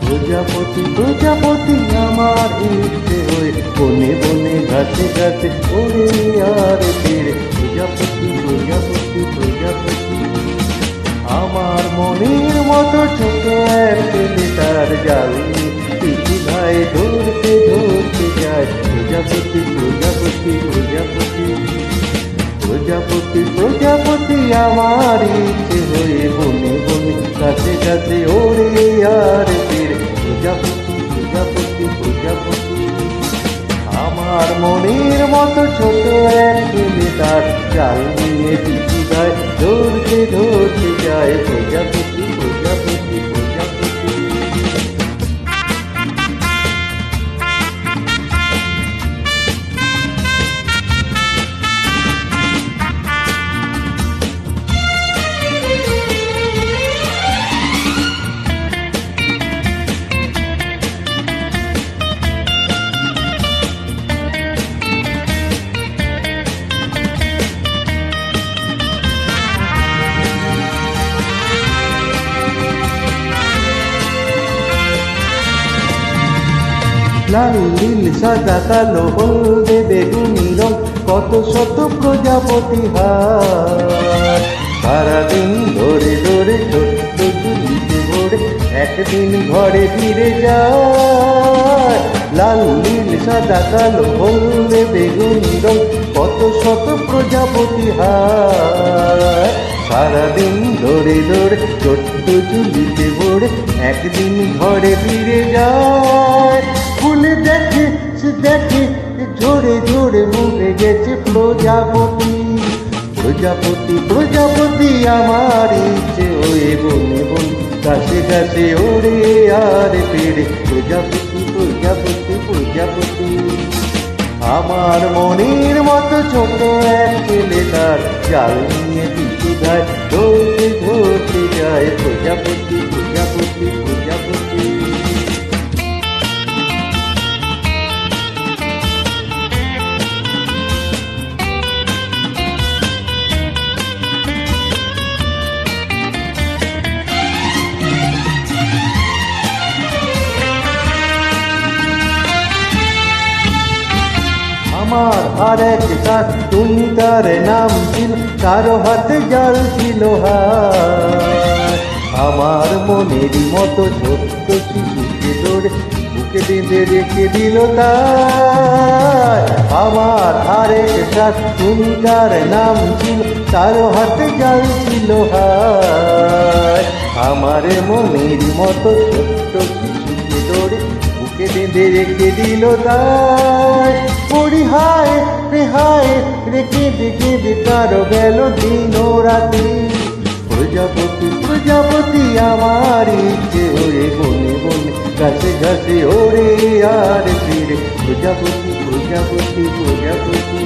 প্রজাপতি প্রজাপতি আমার ইচ্ছে হয়ে বনে বনে ঘাসে ঘাসে ওরে আর ফিরে। প্রজাপতি প্রজাপতি প্রজাপতি আমার মনের মতো ছোট এক ছেলে তার জাল পিছু ভাই ধরতে ধরতে যায়। প্রজাপতি প্রজাপতি প্রজাপতি প্রজাপতি প্রজাপতি আমার ইচ্ছে হয়ে বনে বনে কাছে কাছে ওরে আর ফিরে। প্রজাপতি প্রজাপতি প্রজাপতি আমার মনের মতো ছোট এক ছেলে তার জাল নিয়ে পিছু যায় ধরতে ধরতে যায়। প্রজাপতি প্রজাপতি প্রজাপতি লাল নীল সাদা কালো হলদে বেগুনি রং কত শত প্রজাপতি হার। সারাদিন ধরে ধরে ছোট্ট চুলিতে ভরে একদিন ঘরে ফিরে যায়। লাল নীল সাদা কালো হলদে বেগুনি রং কত শত প্রজাপতি হার। সারাদিন ধরে ধরে ছোট্ট চুলিতে ভরে একদিন ঘরে ফিরে যায়। ফুলে দেখে সে দেখে ঝরে ঝরে মরে গেছে প্রজাপতি। প্রজাপতি প্রজাপতি আমার ইচ্ছে হয়ে বনে বনে কাছে কাছে ওরে আর ফিরে। প্রজাপতি প্রজাপতি প্রজাপতি আমার মনের মতো ছোট এক ছেলে তার জাল নিয়ে পিছু যায় ধরতে ধরতে যায়। প্রজাপতি প্রজাপতি প্রজাপতি আমার আর এক তার তুমি তার নাম ছিল কারো হাতে জাল ছিল হার। আমার মনের মতো ছোট্ট শিশুকে ধরে বুকে বেঁধে রেখে দিল তার। আমার আর এক তার তুমি তার নাম ছিল কারো হাতে জাল ছিল হার। আমার মনের মতো ছোট্ট শিশুকে ধরে বুকে বেঁধে রেখে দিল তার। পড়ি হায় রেহায় রেখে দেখে বেকারো গেল দিন ও রাতি। প্রজাপতি প্রজাপতি আমার ইচ্ছে হয়ে বনে বনে কাছে কাছে ওরে আর ফিরে। প্রজাপতি প্রজাপতি প্রজাপতি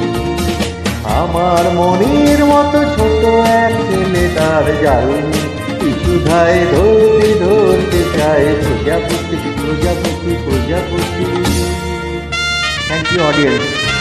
আমার মনের মতো ছোট এক ছেলে তার জাল পিছু ধায় ধরতে ধরতে চায়। প্রজাপতি প্রজাপতি প্রজাপতি। Thank you, audience.